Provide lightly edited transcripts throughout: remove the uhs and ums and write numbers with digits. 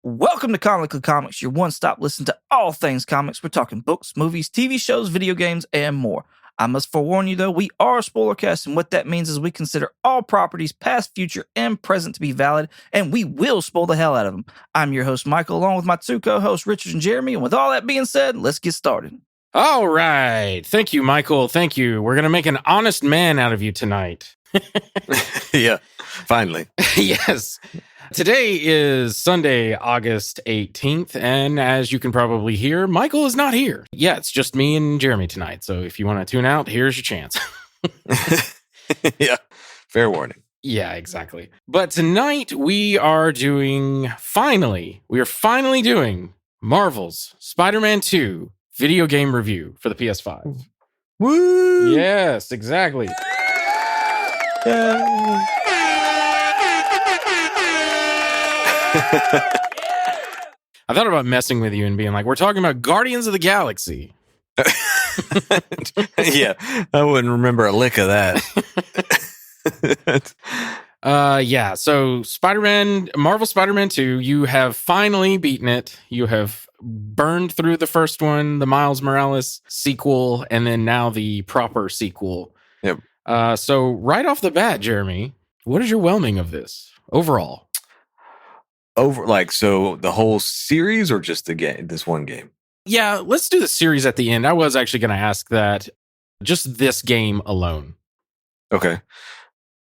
Welcome to Comically Comics, your one-stop listen to all things comics. We're talking books, movies, TV shows, video games, and more. I must forewarn you, though, we are a spoilercast, and what that means is we consider all properties, past, future, and present, to be valid, and we will spoil the hell out of them. I'm your host, Michael, along with my two co-hosts, Richard and Jeremy, and with all that being said, let's get started. All right. Thank you, Michael. Thank you. We're going to make an honest man out of you tonight. Yeah, finally. Yes. Today is Sunday, August 18th, and as you can probably hear, Michael is not here. Yeah, it's just me and Jeremy tonight, so if you want to tune out, here's your chance. Yeah, fair warning. Yeah, exactly. But tonight we are finally doing Marvel's Spider-Man 2 video game review for the PS5. Woo! Yes, exactly. Yeah. I thought about messing with you and being like, we're talking about Guardians of the Galaxy. Yeah, I wouldn't remember a lick of that. Yeah, so Marvel Spider-Man 2, you have finally beaten it. You have burned through the first one, the Miles Morales sequel, and then now the proper sequel. Yep. So right off the bat, Jeremy, what is your whelming of this overall? So the whole series or just the game, this one game? Yeah, let's do the series at the end. I was actually going to ask that, just this game alone. Okay.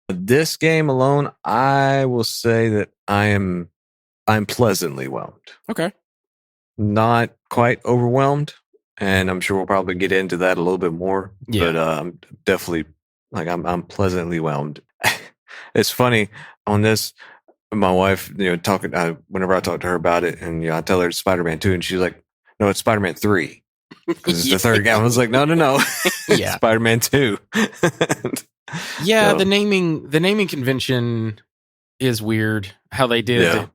This game alone, I will say that I'm pleasantly whelmed. Okay. Not quite overwhelmed, and I'm sure we'll probably get into that a little bit more. Yeah. But definitely, I'm pleasantly whelmed. It's funny on this. My wife, talking. Whenever I talk to her about it, and I tell her it's Spider-Man 2, and she's like, "No, it's Spider-Man 3 because it's the third game." I was like, "No, Yeah, Spider-Man 2." Yeah, So, the naming convention is weird. How they did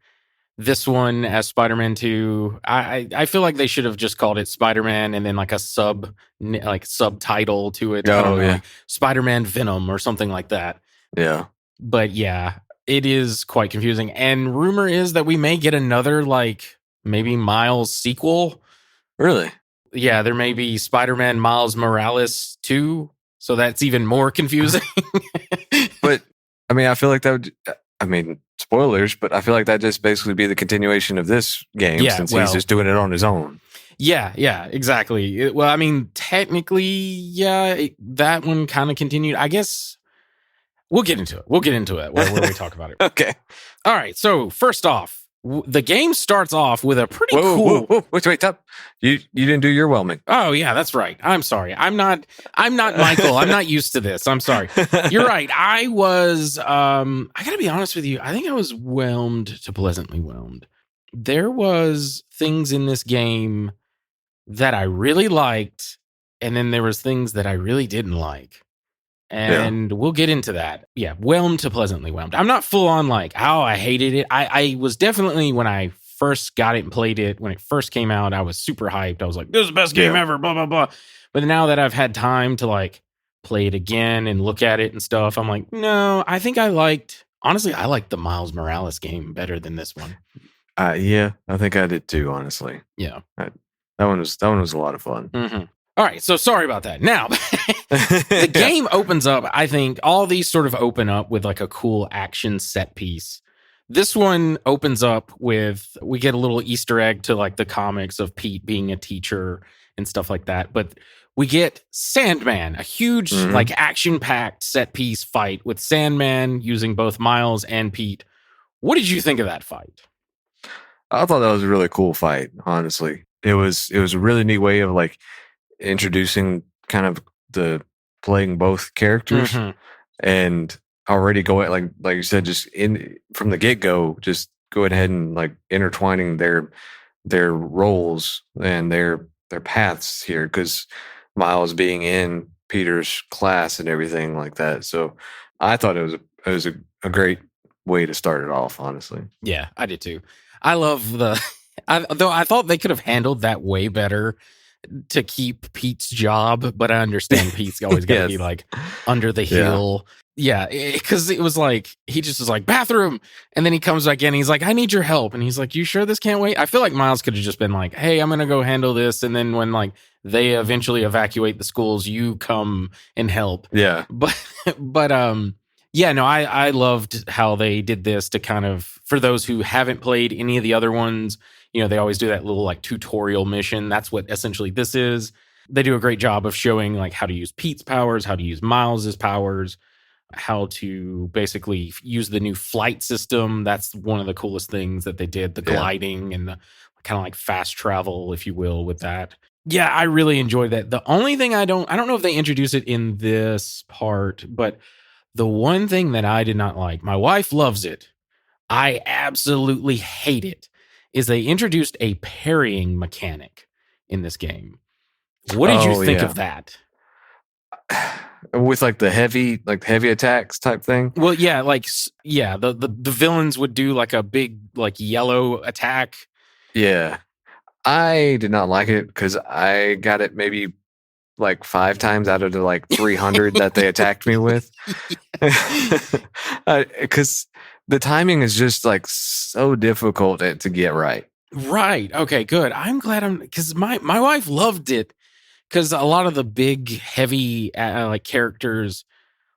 this one as Spider-Man 2. I feel like they should have just called it Spider-Man and then like a subtitle to it. I don't know, like Spider-Man Venom or something like that. Yeah. But yeah, it is quite confusing. And rumor is that we may get another maybe Miles sequel. Really? Yeah, there may be Spider-Man Miles Morales 2. So that's even more confusing. But I feel like that would, spoilers, but I feel like that just basically be the continuation of this game since he's just doing it on his own. Yeah, exactly. Technically, that one kind of continued. I guess we'll get into it. When we talk about it. Okay. All right. So first off, the game starts off with a pretty cool. Whoa. Wait, stop. You didn't do your whelming. Oh yeah, that's right. I'm sorry. I'm not Michael. I'm not used to this. I'm sorry. You're right. I was. I gotta be honest with you. I think I was whelmed to pleasantly whelmed. There was things in this game that I really liked, and then there was things that I really didn't like. And we'll get into that. Yeah, whelmed to pleasantly whelmed. I'm not full on I hated it. I was definitely, when I first got it and played it, when it first came out, I was super hyped. I was like, this is the best game ever, blah, blah, blah. But now that I've had time to play it again and look at it and stuff, I'm like, no, I think I liked the Miles Morales game better than this one. Yeah, I think I did too, honestly. Yeah. That one was a lot of fun. Mm-hmm. All right, so sorry about that. Now, the game opens up, I think all these sort of open up with a cool action set piece. This one opens up with, we get a little Easter egg to the comics of Pete being a teacher and stuff like that. But we get Sandman, a huge action-packed set piece fight with Sandman using both Miles and Pete. What did you think of that fight? I thought that was a really cool fight, honestly. It was a really neat way of introducing kind of the playing both characters and already going like you said, just in from the get-go, just going ahead and intertwining their roles and their paths here, because Miles being in Peter's class and everything like that. So I thought it was a great way to start it off, honestly. Yeah, I did too. I love though I thought they could have handled that way better. to keep Pete's job, but I understand Pete's always got to be Yes. like under the heel. Yeah, because it was like he just was like bathroom, and then he comes back in. And he's like, "I need your help," and he's like, "You sure this can't wait?" I feel like Miles could have just been like, "Hey, I'm gonna go handle this," and then when like they eventually evacuate the schools, you come and help. Yeah. But yeah, no, I loved how they did this to kind of, for those who haven't played any of the other ones, you know, they always do that little like tutorial mission. That's what essentially this is. They do a great job of showing like how to use Pete's powers, how to use Miles's powers, how to basically use the new flight system. That's one of the coolest things that they did, the gliding and the kind of like fast travel, if you will, with that. Yeah, I really enjoyed that. The only thing I don't know if they introduce it in this part, but the one thing that I did not like, my wife loves it, I absolutely hate it, is they introduced a parrying mechanic in this game. What did you think of that? With like the heavy attacks type thing. Well, yeah, the villains would do like a big like yellow attack. Yeah, I did not like it because I got it maybe like 5 times out of the like 300 that they attacked me with. Because the timing is just like so difficult to get right. Right. Okay, good. I'm glad because my wife loved it, because a lot of the big heavy like characters,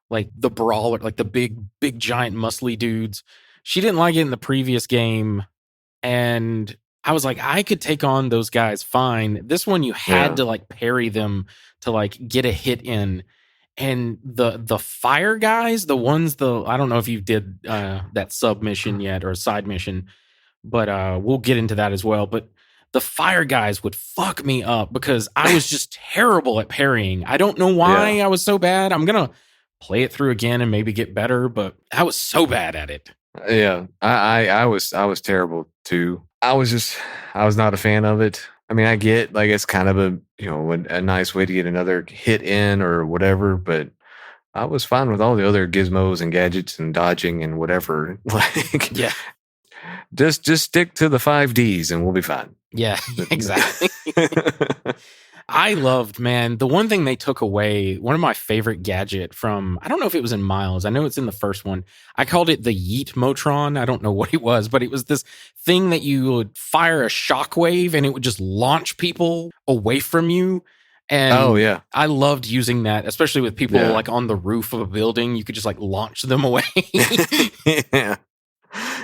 like the brawler, like the big giant muscly dudes, she didn't like it in the previous game, and I was like, I could take on those guys fine. This one you had to like parry them to like get a hit in. And the fire guys, the ones, I don't know if you did that sub mission yet or a side mission, but we'll get into that as well. But the fire guys would fuck me up because I was just terrible at parrying. I don't know why I was so bad. I'm gonna play it through again and maybe get better, but I was so bad at it. Yeah, I was terrible too. I was not a fan of it. I mean, I get like it's kind of a nice way to get another hit in or whatever, but I was fine with all the other gizmos and gadgets and dodging and whatever. Like, yeah, just stick to the 5Ds and we'll be fine. Yeah, exactly. I loved, man, the one thing they took away, one of my favorite gadget from, I don't know if it was in Miles, I know it's in the first one. I called it the Yeet Motron. I don't know what it was, but it was this thing that you would fire a shockwave and it would just launch people away from you. And I loved using that, especially with people like on the roof of a building. You could just like launch them away.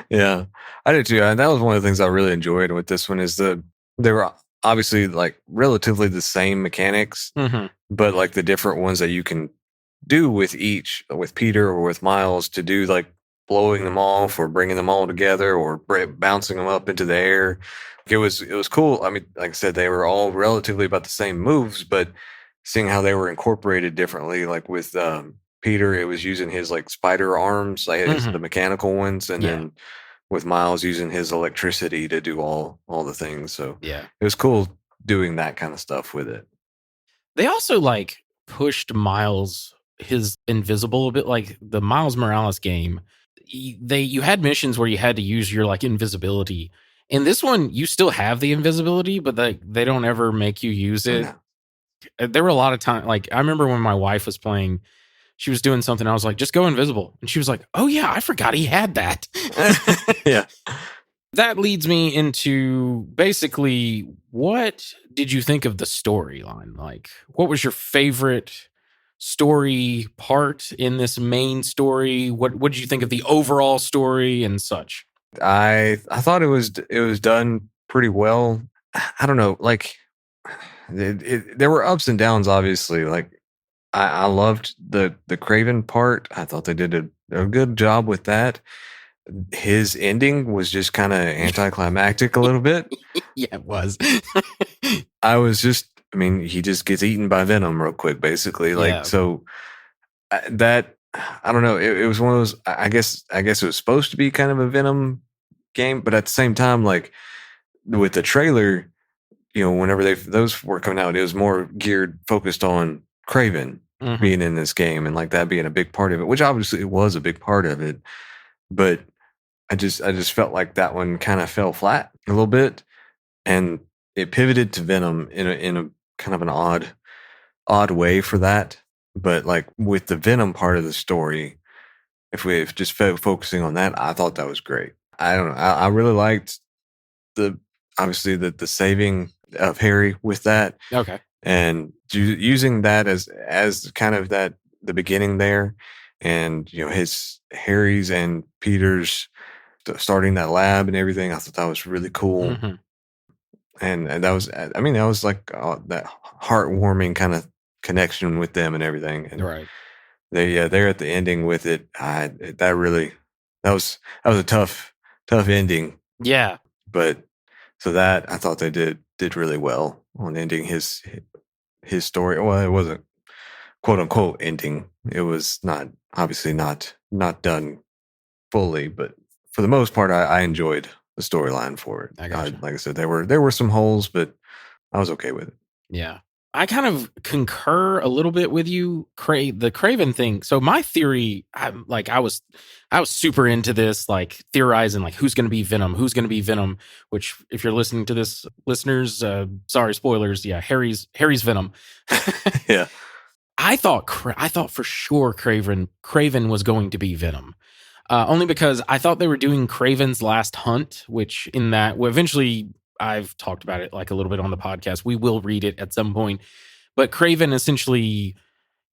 Yeah, I did too. And that was one of the things I really enjoyed with this one is they were obviously like relatively the same mechanics, but like the different ones that you can do with Peter or with Miles to do like blowing them off or bringing them all together or bouncing them up into the air. It was cool. I mean, like I said, they were all relatively about the same moves, but seeing how they were incorporated differently, like with Peter, it was using his like spider arms, like the mechanical ones, and then with Miles using his electricity to do all the things. So it was cool doing that kind of stuff with it. They also like pushed Miles his invisible a bit, like the Miles Morales game. You had missions where you had to use your like invisibility. In this one, you still have the invisibility, but they don't ever make you use it. There were a lot of times, like I remember when my wife was playing, she was doing something. I was like, just go invisible. And she was like, oh yeah, I forgot he had that. Yeah. That leads me into basically, what did you think of the storyline? Like, what was your favorite story part in this main story? What did you think of the overall story and such? I thought it was done pretty well. I don't know, like there were ups and downs, obviously. Like I loved the Craven part. I thought they did a good job with that. His ending was just kind of anticlimactic a little bit. Yeah, it was. I mean, he just gets eaten by Venom real quick, basically. Like, so that, I don't know. It was one of those, I guess it was supposed to be kind of a Venom game, but at the same time, like with the trailer, whenever those were coming out, it was more focused on Craven being in this game and like that being a big part of it, which obviously it was a big part of it. But I just felt like that one kind of fell flat a little bit, and it pivoted to Venom in a kind of an odd way for that. But like with the Venom part of the story, if just focusing on that, I thought that was great. I don't know. I really liked the obviously the saving of Harry with that, Okay. and using that as kind of that the beginning there, and his Harry's and Peter's starting that lab and everything. I thought that was really cool. Mm-hmm. And that was, I mean, that was like that heartwarming kind of connection with them and everything. And Right. they're at the ending with it. That was a tough ending. Yeah. But so that I thought they did really well on ending his story. Well, it wasn't quote unquote ending. It was obviously not done fully, but for the most part, I enjoyed the storyline for it. I gotcha. Like I said, there were some holes, but I was okay with it. Yeah. I kind of concur a little bit with you, the Craven thing. So my theory, I was super into this, like theorizing, like who's going to be Venom. Which, if you're listening to this, listeners, sorry, spoilers. Yeah, Harry's Venom. Yeah, I thought for sure Craven was going to be Venom. Only because I thought they were doing Craven's Last Hunt, which eventually I've talked about it like a little bit on the podcast. We will read it at some point. But Craven essentially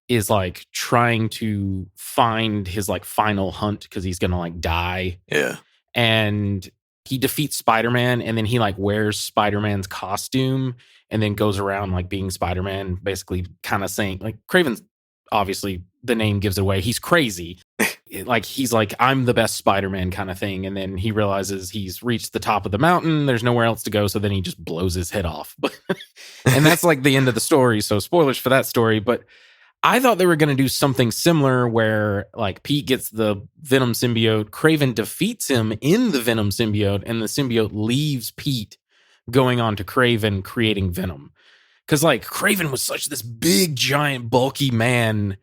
is like trying to find his like final hunt because he's going to like die. yeah. And he defeats Spider-Man, and then he like wears Spider-Man's costume and then goes around like being Spider-Man, basically kind of saying like Craven's, obviously the name gives it away. He's crazy. Like he's like, I'm the best Spider-Man kind of thing. And then he realizes he's reached the top of the mountain. There's nowhere else to go. So then he just blows his head off. And that's like the end of the story. So spoilers for that story. But I thought they were going to do something similar where like Pete gets the Venom symbiote, Craven defeats him in the Venom symbiote, and the symbiote leaves Pete going on to Craven, creating Venom. Because like Craven was such this big, giant, bulky man.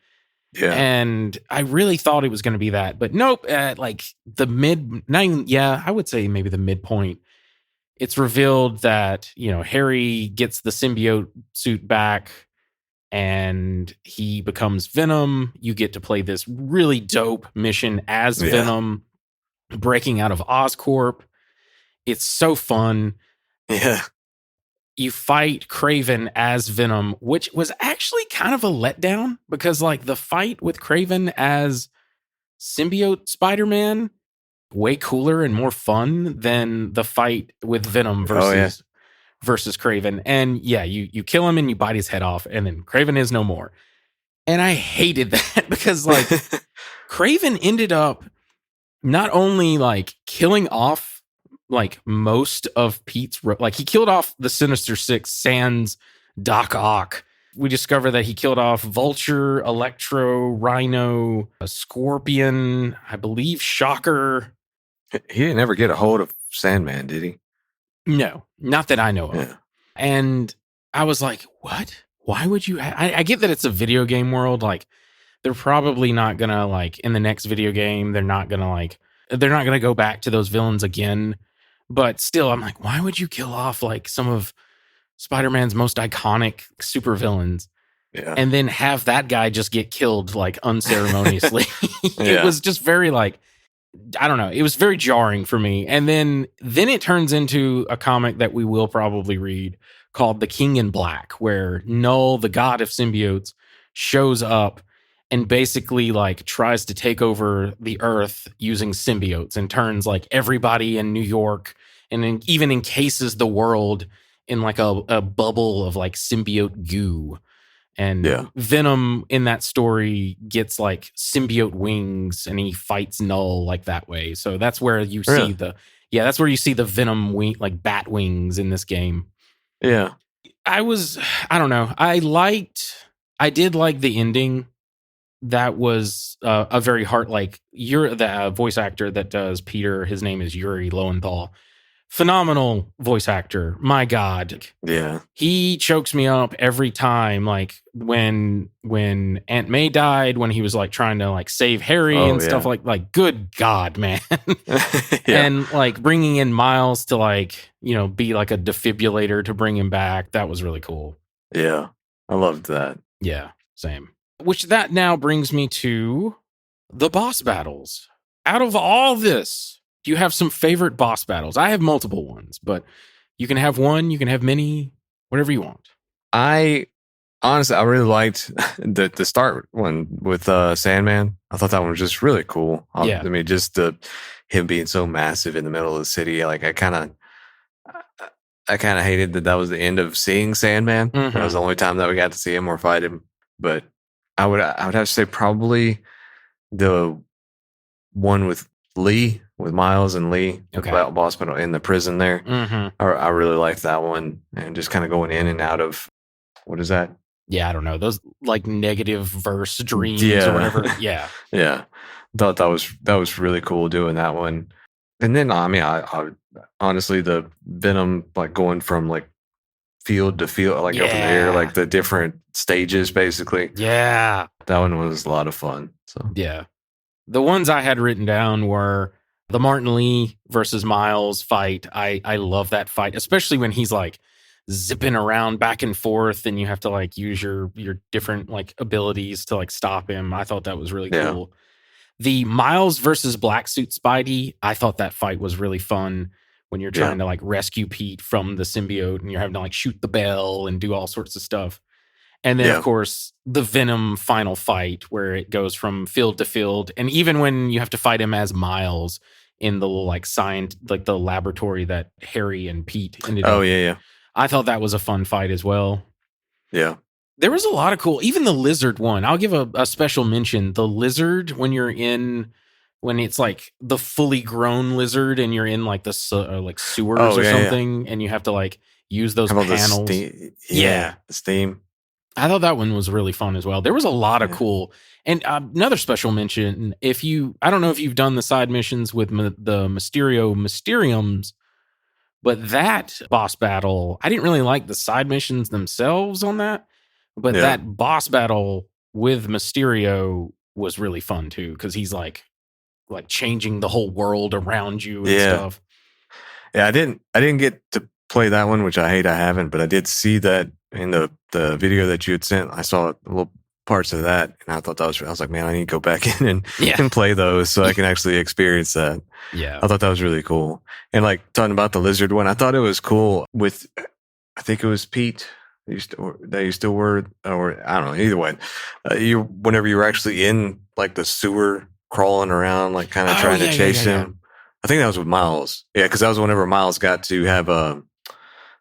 Yeah. And I really thought it was going to be that, but nope. Like I would say maybe the midpoint. It's revealed that Harry gets the symbiote suit back, and he becomes Venom. You get to play this really dope mission as Venom, breaking out of Oscorp. It's so fun. Yeah. You fight Craven as Venom, which was actually kind of a letdown because like the fight with Craven as symbiote Spider-Man, way cooler and more fun than the fight with Venom versus Craven. And yeah, you kill him and you bite his head off, and then Craven is no more. And I hated that because like Craven ended up not only like killing off like most of Pete's, like he killed off the Sinister Six sans Doc Ock. We discover that he killed off Vulture, Electro, Rhino, a Scorpion, I believe Shocker. He didn't ever get a hold of Sandman, did he? No, not that I know of. Yeah. And I was like, what? Why would you? I get that it's a video game world. Like they're probably not gonna like in the next video game. They're not gonna go back to those villains again. But still, I'm like, why would you kill off like some of Spider-Man's most iconic supervillains and then have that guy just get killed like unceremoniously? It was just very like, I don't know. It was very jarring for me. And then it turns into a comic that we will probably read called The King in Black, where Null, the god of symbiotes, shows up and basically like tries to take over the earth using symbiotes and turns like everybody in New York and even encases the world in like a bubble of like symbiote goo. And Venom in that story gets like symbiote wings and he fights Null like that way. So that's where you see that's where you see the Venom wing, like bat wings in this game. Yeah. I don't know. I did like the ending. That was a very heart, like you're the voice actor that does Peter. His name is Yuri Lowenthal. Phenomenal voice actor. My God. Yeah. He chokes me up every time. Like when Aunt May died, when he was like trying to like save Harry and stuff like good God, man. And like bringing in Miles to like, be like a defibrillator to bring him back. That was really cool. Yeah, I loved that. Yeah, same. Which that now brings me to the boss battles. Out of all this, do you have some favorite boss battles? I have multiple ones, but you can have one, you can have many, whatever you want. I honestly, I really liked the start one with Sandman. I thought that one was just really cool. Yeah. I mean, just him being so massive in the middle of the city. Like I kind of hated that was the end of seeing Sandman. Mhm. That was the only time that we got to see him or fight him. But I would have to say probably the one with Lee, with Miles and Lee, Okay. about boss battle in the prison there. Mhm. I really liked that one, and just kind of going in and out of what is that? Yeah, I don't know. Those like negative verse dreams Yeah. or whatever. Yeah. Yeah, thought that was really cool doing that one. And then I mean, I honestly the Venom, like going from like field to field, like up in the air, Yeah. like the different stages, basically. Yeah. That one was a lot of fun. So Yeah. The ones I had written down were the Martin Lee versus Miles fight. I love that fight, especially when he's like zipping around back and forth and you have to like use your different like abilities to like stop him. I thought that was really Yeah. cool. The Miles versus Black Suit Spidey, I thought that fight was really fun when you're trying to like rescue Pete from the symbiote and you're having to like shoot the bell and do all sorts of stuff. And then, Yeah. of course, the Venom final fight where it goes from field to field. And even when you have to fight him as Miles in the little like like the laboratory that Harry and Pete ended up. Oh yeah. I thought that was a fun fight as well. Yeah. There was a lot of cool, even the lizard one. I'll give a special mention. The lizard, when it's like the fully grown lizard and you're in like the sewers or something, and you have to like use those How about panels. the steam. I thought that one was really fun as well. There was a lot of cool, and another special mention. I don't know if you've done the side missions with the Mysteriums, but that boss battle, I didn't really like the side missions themselves on that, but that boss battle with Mysterio was really fun too, because he's like changing the whole world around you and stuff. Yeah, I didn't get to play that one, which I hate I haven't, but I did see that in the video that you had sent. I saw little parts of that, and I thought I was like, man, I need to go back in and play those so I can actually experience that. Yeah. I thought that was really cool. And like talking about the lizard one, I thought it was cool with, I think it was Pete that you still were, or I don't know, either way. Whenever you were actually in like the sewer crawling around, like kind of trying to chase him. I think that was with Miles. Yeah, because that was whenever Miles got to have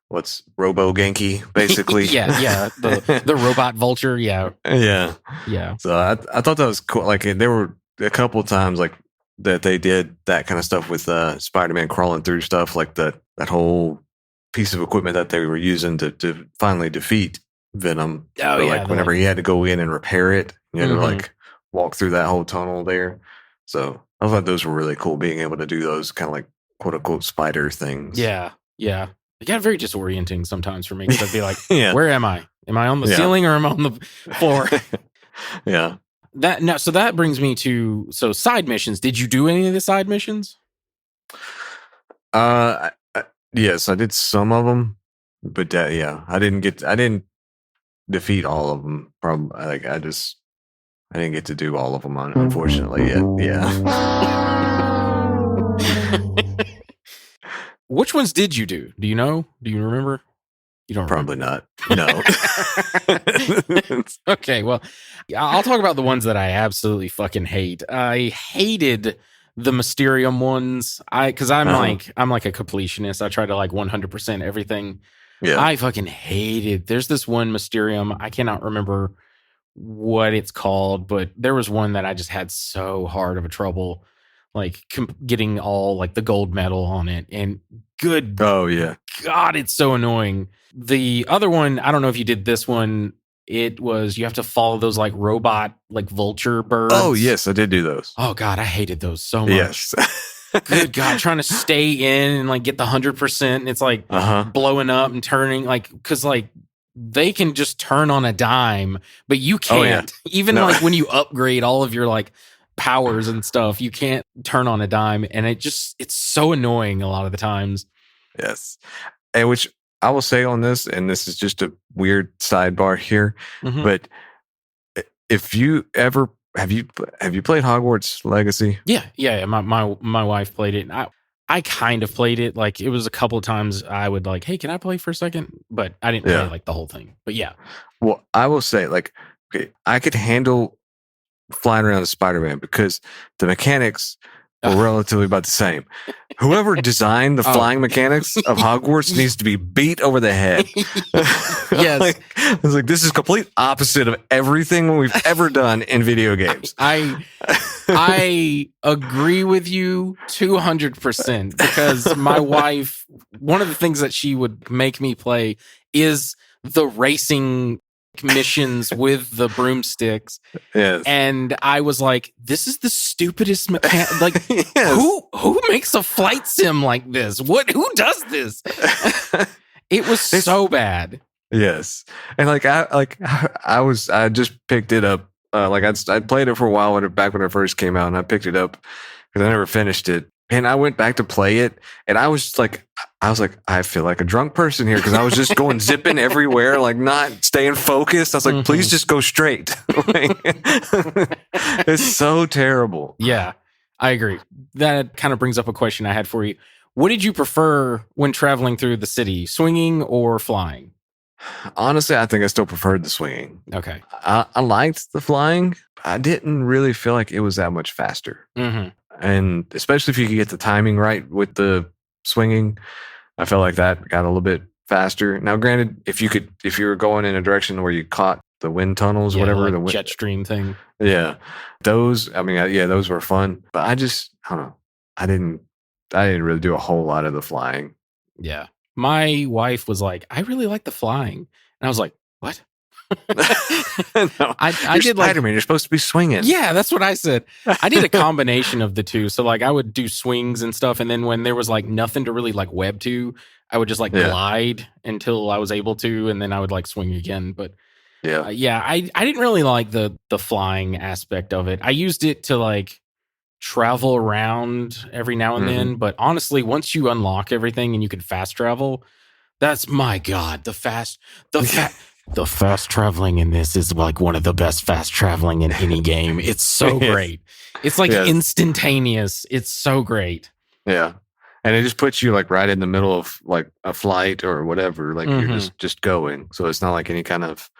what's Robo Genki, basically. The robot vulture. Yeah. So I thought that was cool. Like there were a couple of times like that they did that kind of stuff with Spider-Man crawling through stuff, like that whole piece of equipment that they were using to finally defeat Venom. Whenever he had to go in and repair it, you had to like walk through that whole tunnel there. So I thought those were really cool, being able to do those kind of like quote unquote spider things. Yeah. It got very disorienting sometimes for me, because I'd be like, Yeah. Where am I? Am I on the ceiling or am I on the floor? Yeah. So that brings me to side missions. Did you do any of the side missions? Yes, I did some of them, but I didn't defeat all of them. Probably like I didn't get to do all of them, unfortunately. Yeah. Which ones did you do? Do you know? Do you remember? You don't Probably not. No. Okay, well, I'll talk about the ones that I absolutely fucking hate. I hated the Mysterium ones. Because I'm like a completionist. I try to like 100% everything. Yeah. I fucking hated. There's this one Mysterium. I cannot remember what it's called, but there was one that I just had so hard of a trouble, like getting all like the gold medal on it. And good. Oh yeah. God, it's so annoying. The other one, I don't know if you did this one. It was, you have to follow those like robot, like vulture birds. Oh yes, I did do those. Oh God, I hated those so much. Yes. Good God, trying to stay in and like get the 100%. And it's like blowing up and turning, like, cause like they can just turn on a dime, but you can't. Even like when you upgrade all of your like powers and stuff, you can't turn on a dime. And it's so annoying a lot of the times. Yes. And which I will say on this, and this is just a weird sidebar here, Mhm. but if you ever have you played Hogwarts Legacy? Yeah. My wife played it. And I kind of played it. Like it was a couple of times I would like, hey, can I play for a second? But I didn't play like the whole thing. But yeah. Well, I will say, like, okay, I could handle flying around as Spider-Man because the mechanics were relatively about the same. Whoever designed the flying mechanics of Hogwarts needs to be beat over the head. Yes. It's like this is complete opposite of everything we've ever done in video games. I agree with you 200% because my wife, one of the things that she would make me play is the racing missions with the broomsticks. Yes. And I was like, this is the stupidest mechanic. Like, Yes. who makes a flight sim like this? Who does this? It was so bad. Yes. And I just picked it up. I'd played it for a while back when it first came out, and I picked it up because I never finished it. And I went back to play it, and I was like, I feel like a drunk person here because I was just going zipping everywhere, like not staying focused. I was like, please just go straight. It's so terrible. Yeah, I agree. That kind of brings up a question I had for you. What did you prefer when traveling through the city, swinging or flying? Honestly, I think I still preferred the swinging. Okay. I liked the flying. I didn't really feel like it was that much faster. Mm-hmm. And especially if you could get the timing right with the swinging, I felt like that got a little bit faster. Now, granted, if you were going in a direction where you caught the wind tunnels, whatever, like the jet stream thing. Yeah, those. I mean, those were fun. But I don't know. I didn't really do a whole lot of the flying. Yeah, my wife was like, "I really like the flying," and I was like, "What?" No, I did like Spider-Man. You're supposed to be swinging. Yeah, that's what I said. I did a combination of the two. So like I would do swings and stuff, and then when there was like nothing to really like web to, I would just like glide until I was able to, and then I would like swing again. But I didn't really like the flying aspect of it. I used it to like travel around every now and then, but honestly, once you unlock everything and you can fast travel, that's my god, the fast traveling in this is like one of the best fast traveling in any game. It's so great. It's like instantaneous. It's so great. Yeah. And it just puts you like right in the middle of like a flight or whatever. Like you're just going. So it's not like any kind of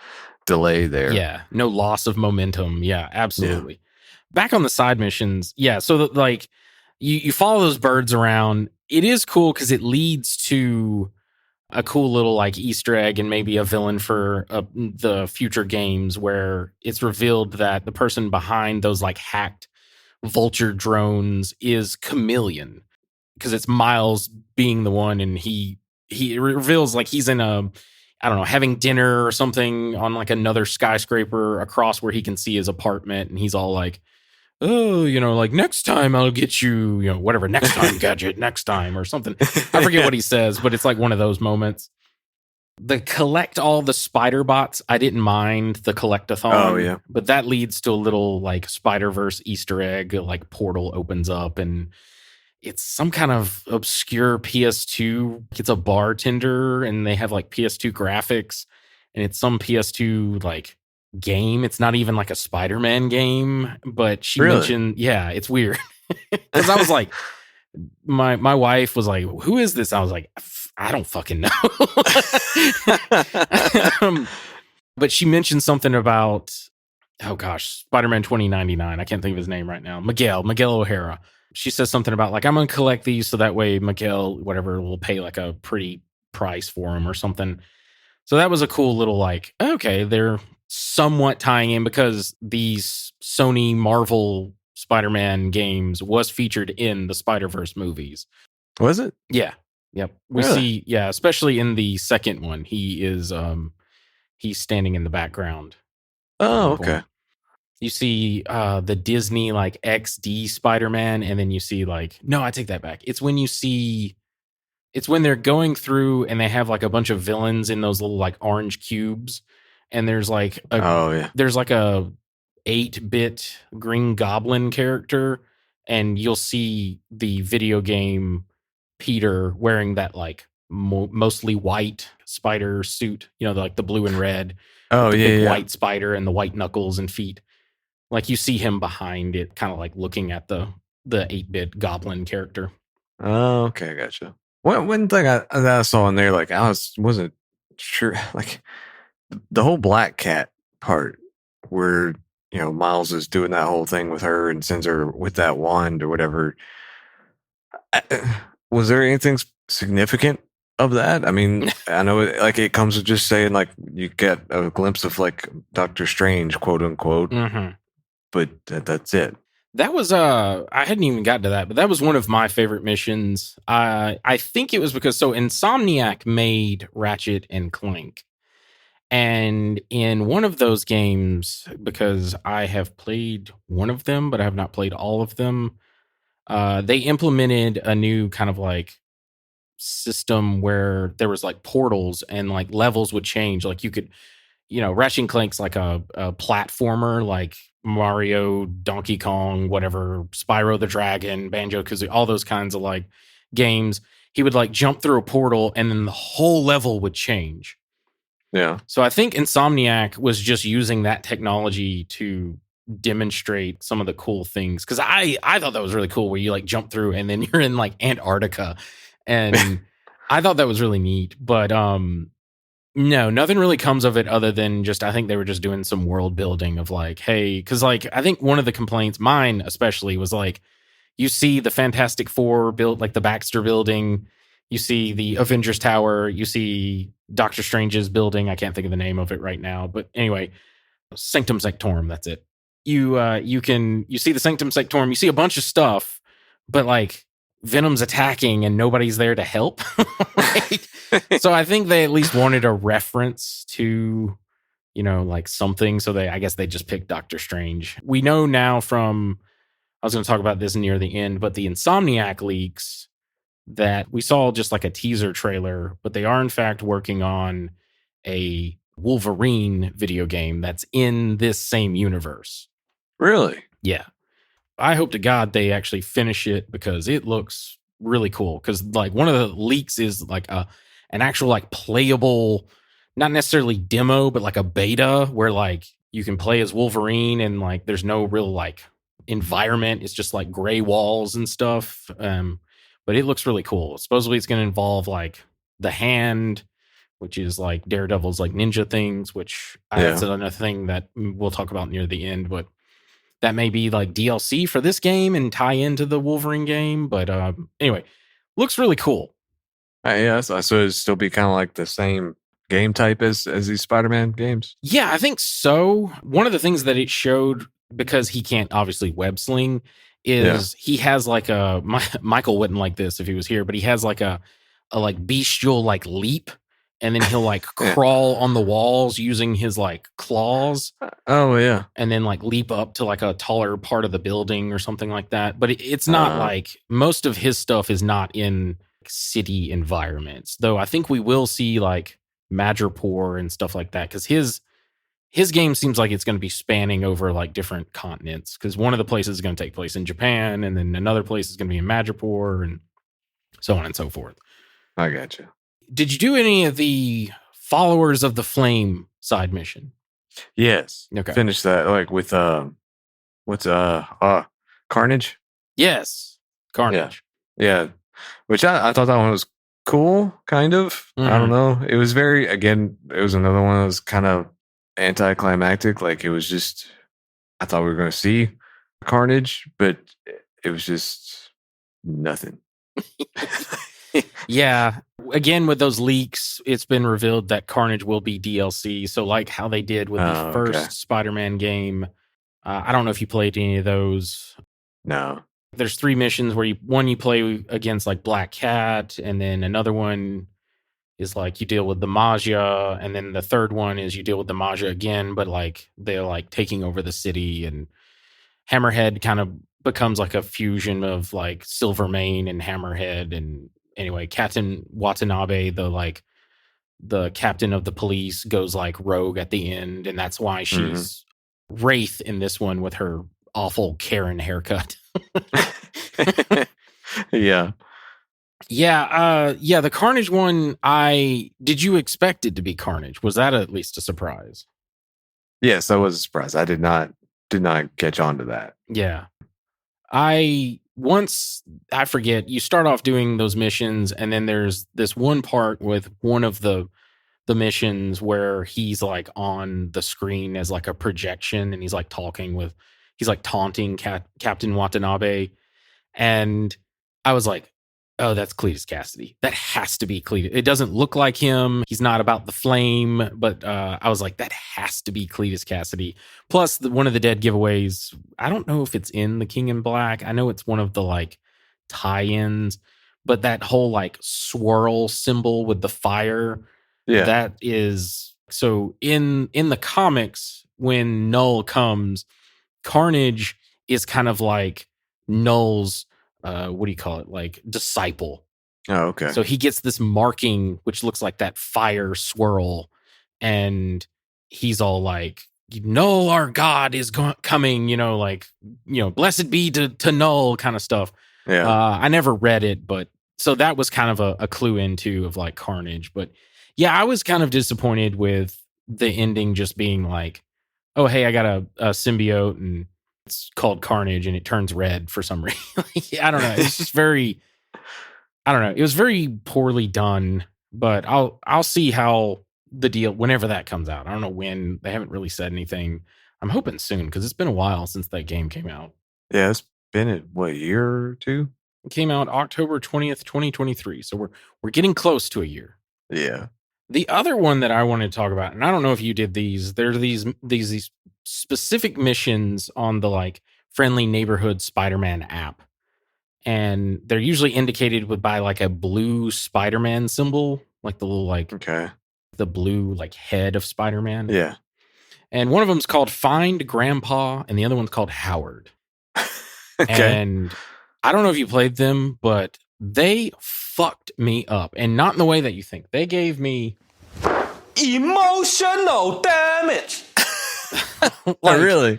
delay there. Yeah. No loss of momentum. Yeah, absolutely. Back on the side missions. Yeah. So that like you follow those birds around. It is cool because it leads to a cool little like Easter egg and maybe a villain for the future games where it's revealed that the person behind those like hacked vulture drones is Chameleon, because it's Miles being the one, and he reveals like he's in having dinner or something on like another skyscraper across where he can see his apartment, and he's all like, oh, like next time I'll get you, whatever, next time gadget, next time or something. I forget what he says, but it's like one of those moments. The collect all the spider bots, I didn't mind the collectathon. Oh, yeah. But that leads to a little like Spider-Verse Easter egg, like portal opens up and it's some kind of obscure PS2. It's a bartender and they have like PS2 graphics, and it's some PS2 like game. It's not even like a Spider-Man game, but she mentioned, it's weird. Because I was like, my wife was like, who is this? I was like, I don't fucking know. But she mentioned something about, oh gosh, Spider-Man 2099. I can't think of his name right now. Miguel O'Hara. She says something about like, I'm going to collect these so that way Miguel, whatever, will pay like a pretty price for them or something. So that was a cool little like, okay, they're somewhat tying in because these Sony Marvel Spider-Man games was featured in the Spider-Verse movies. Was it? Yeah. Yep. We see, especially in the second one, he is he's standing in the background. Oh, okay. You see the Disney like XD Spider-Man, and then you see like, no, I take that back. It's when they're going through and they have like a bunch of villains in those little like orange cubes, and there's like there's like a 8-bit Green Goblin character, and you'll see the video game Peter wearing that like mostly white spider suit, like the blue and red. Oh, the yeah, big yeah. white spider and the white knuckles and feet. Like you see him behind it, kind of like looking at the 8-bit goblin character. Oh, okay, I gotcha. One thing that I saw in there, like wasn't sure, like the whole Black Cat part, where Miles is doing that whole thing with her and sends her with that wand or whatever. Was there anything significant of that? I mean, I know it comes with just saying like you get a glimpse of like Doctor Strange, quote unquote, but that's it. That was I hadn't even gotten to that, but that was one of my favorite missions. I think it was because Insomniac made Ratchet and Clank. And in one of those games, because I have played one of them, but I have not played all of them, they implemented a new kind of like system where there was like portals and like levels would change. Like you could, Ratchet and Clank's like a platformer, like Mario, Donkey Kong, whatever, Spyro the Dragon, Banjo-Kazooie, all those kinds of like games. He would like jump through a portal and then the whole level would change. Yeah. So I think Insomniac was just using that technology to demonstrate some of the cool things. Cause I thought that was really cool where you like jump through and then you're in like Antarctica. And I thought that was really neat. But no, nothing really comes of it other than just I think they were just doing some world building of like, hey, because like I think one of the complaints, mine especially, was like you see the Fantastic Four built like the Baxter building, you see the Avengers Tower, you see Doctor Strange's building. I can't think of the name of it right now, but anyway, Sanctum Sanctorum. That's it. You see the Sanctum Sanctorum. You see a bunch of stuff, but like Venom's attacking and nobody's there to help. Right? So I think they at least wanted a reference to, like something. So I guess they just picked Doctor Strange. We know now from, I was going to talk about this near the end, but the Insomniac leaks that we saw just like a teaser trailer, but they are in fact working on a Wolverine video game that's in this same universe. Really? Yeah. I hope to God they actually finish it because it looks really cool. Because like one of the leaks is like an actual like playable, not necessarily demo, but like a beta where like you can play as Wolverine and like there's no real like environment. It's just like gray walls and stuff. But it looks really cool. Supposedly it's going to involve like the hand, which is like Daredevil's like ninja things, which that's another thing that we'll talk about near the end. But that may be like DLC for this game and tie into the Wolverine game. But anyway, looks really cool. Yeah, so it'd still be kind of like the same game type as these Spider-Man games. Yeah, I think so. One of the things that it showed, because he can't obviously web sling, is he has like a Michael wouldn't like this if he was here, but he has like a like bestial like leap, and then he'll like crawl on the walls using his like claws. Oh yeah, and then like leap up to like a taller part of the building or something like that. But it's not like most of his stuff is not in city environments, though. I think we will see like Madripoor and stuff like that because his game seems like it's going to be spanning over like different continents, because one of the places is going to take place in Japan and then another place is going to be in Madripoor and so on and so forth. I gotcha. Did you do any of the Followers of the Flame side mission? Yes. Okay. Finish that like with Carnage? Yes. Carnage. Yeah. Which I thought that one was cool, kind of. Mm-hmm. I don't know. It was it was another one that was kind of anticlimactic. Like it was just, I thought we were going to see Carnage, but it was just nothing. Yeah. Again, with those leaks, it's been revealed that Carnage will be DLC. So like how they did with the first Spider-Man game. I don't know if you played any of those. No. There's 3 missions where you play against like Black Cat, and then another one is like you deal with the Magia, and then the third one is you deal with the Magia again, but like they're like taking over the city, and Hammerhead kind of becomes like a fusion of like Silvermane and Hammerhead. And anyway, Captain Watanabe, the captain of the police, goes like rogue at the end, and that's why she's Wraith in this one with her awful Karen haircut. Yeah. Yeah, the Carnage one, did you expect it to be Carnage? Was that at least a surprise? Yes, that was a surprise. I did not catch on to that. Yeah. I forget, you start off doing those missions, and then there's this one part with one of the missions where he's like on the screen as like a projection, and he's like taunting Captain Watanabe. And I was like, oh, that's Cletus Cassidy. That has to be Cletus. It doesn't look like him. He's not about the flame, but I was like, that has to be Cletus Cassidy. Plus, one of the dead giveaways, I don't know if it's in the King in Black. I know it's one of the like tie-ins, but that whole like swirl symbol with the fire, that is so in the comics, when Null comes, Carnage is kind of like Null's what do you call it? Like disciple. Oh, okay. So he gets this marking which looks like that fire swirl, and he's all like, Null, our god is coming, like, blessed be to Null kind of stuff. Yeah. I never read it, but so that was kind of a clue into of like Carnage. But yeah, I was kind of disappointed with the ending just being like, oh, hey, I got a symbiote and it's called Carnage and it turns red for some reason. I don't know. It's just very, I don't know. It was very poorly done, but I'll see how the deal, whenever that comes out. I don't know when. They haven't really said anything. I'm hoping soon, because it's been a while since that game came out. Yeah, it's been a year or two. It came out October 20th, 2023. So we're getting close to a year. Yeah. The other one that I wanted to talk about, and I don't know if you did these, there's these specific missions on the like Friendly Neighborhood Spider-Man app. And they're usually indicated by like a blue Spider-Man symbol, like the little like the blue like head of Spider-Man. Yeah. And one of them's called Find Grandpa, and the other one's called Howard. And I don't know if you played them, but they fucked me up, and not in the way that you think. They gave me emotional damage. Like, really?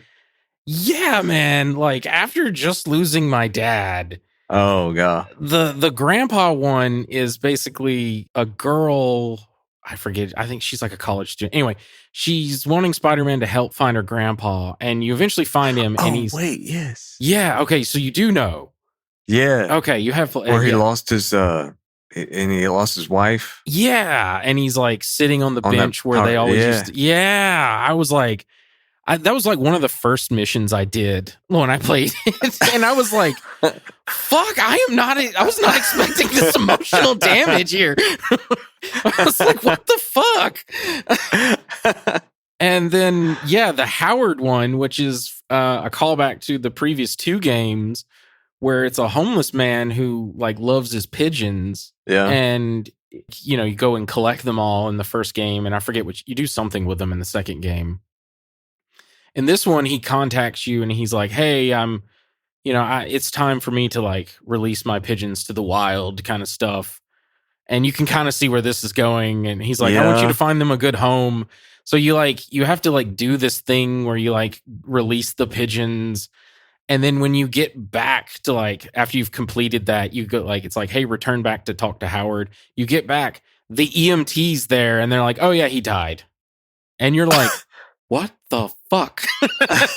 Yeah, man. Like, after just losing my dad. Oh god. The grandpa one is basically a girl. I forget. I think she's like a college student. Anyway, she's wanting Spider-Man to help find her grandpa, and you eventually find him. And he's yes. Yeah. Okay. So you do know. Yeah. Okay. You have where he lost his and he lost his wife. Yeah, and he's like sitting on the bench where they always used to. Yeah, I was like, that was like one of the first missions I did when I played it. And I was like, fuck, I was not expecting this emotional damage here. I was like, what the fuck? And then, yeah, the Howard one, which is a callback to the previous two games, where it's a homeless man who like loves his pigeons. Yeah. And, you go and collect them all in the first game. And I forget you do something with them in the second game. In this one, he contacts you and he's like, hey, it's time for me to like release my pigeons to the wild kind of stuff. And you can kind of see where this is going. And he's like, I want you to find them a good home. So you have to like do this thing where you like release the pigeons. And then when you get back to like, after you've completed that, you go like, it's like, hey, return back to talk to Howard. You get back, the EMT's there and they're like, oh yeah, he died. And you're like, what the fuck? I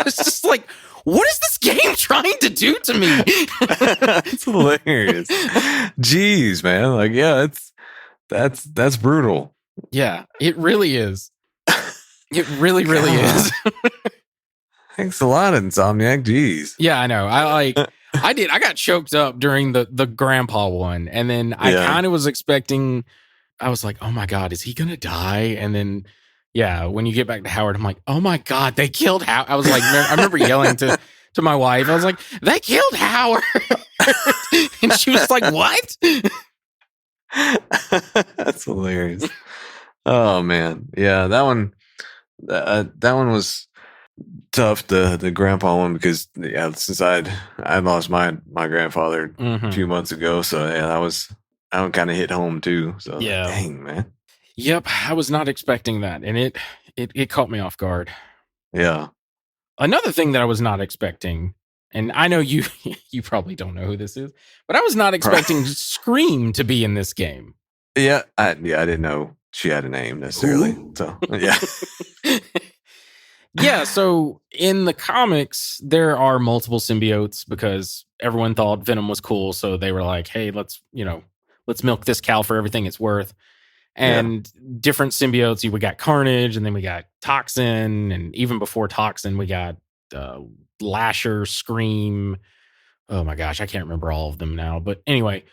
was just like, what is this game trying to do to me? It's hilarious. Jeez, man. Like, yeah, that's brutal. Yeah, it really is. It really, really is. Thanks a lot, Insomniac. Jeez. Yeah, I know. I got choked up during the grandpa one. And then I kind of was expecting, I was like, oh my God, is he going to die? And then, yeah, when you get back to Howard, I'm like, oh my God, they killed Howard. I was like, I remember yelling to my wife. I was like, they killed Howard. And she was like, what? That's hilarious. Oh man. Yeah, that one was tough, the grandpa one, because since I lost my grandfather a few months ago, so yeah, that one kind of hit home too. So yeah, dang, man. Yep, I was not expecting that, and it caught me off guard. Yeah. Another thing that I was not expecting, And I know you you probably don't know who this is, but I was not expecting Scream to be in this game. Yeah, I didn't know she had a name necessarily. Ooh. So yeah. Yeah, so in the comics, there are multiple symbiotes because everyone thought Venom was cool. So they were like, hey, let's milk this cow for everything it's worth. And different symbiotes, we got Carnage, and then we got Toxin, and even before Toxin, we got Lasher, Scream. Oh my gosh, I can't remember all of them now. But anyway,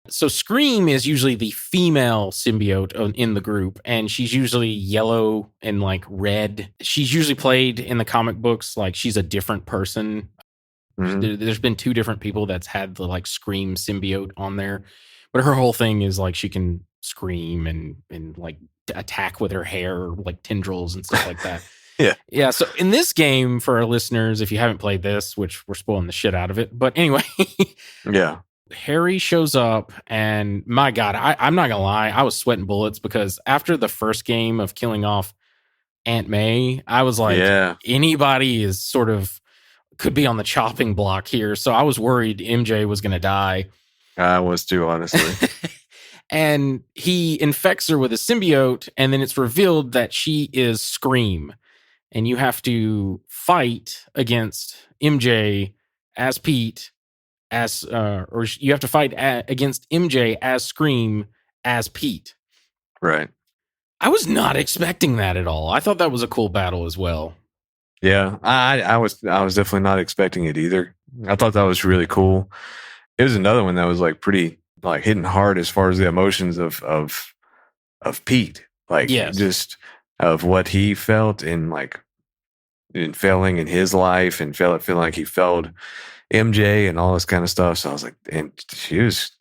so Scream is usually the female symbiote in the group, and she's usually yellow and like red. She's usually played in the comic books like she's a different person. Mhm. There's been two different people that's had the like Scream symbiote on there, but her whole thing is like she can scream and like attack with her hair, like tendrils and stuff like that. Yeah. So in this game, for our listeners, if you haven't played this, which we're spoiling the shit out of it, but anyway, Yeah. Harry shows up, and my God, I'm not gonna lie, I was sweating bullets because after the first game of killing off Aunt May, I was like, anybody is sort of could be on the chopping block here. So I was worried MJ was gonna die. I was too, honestly. And he infects her with a symbiote, and then it's revealed that she is Scream. And you have to fight against MJ as Pete, or you have to fight against MJ as Scream as Pete. Right. I was not expecting that at all. I thought that was a cool battle as well. Yeah, I was definitely not expecting it either. I thought that was really cool. It was another one that was like pretty like hitting hard as far as the emotions of Pete, like just of what he felt in failing in his life and feeling like he failed MJ and all this kind of stuff. So I was like, and she was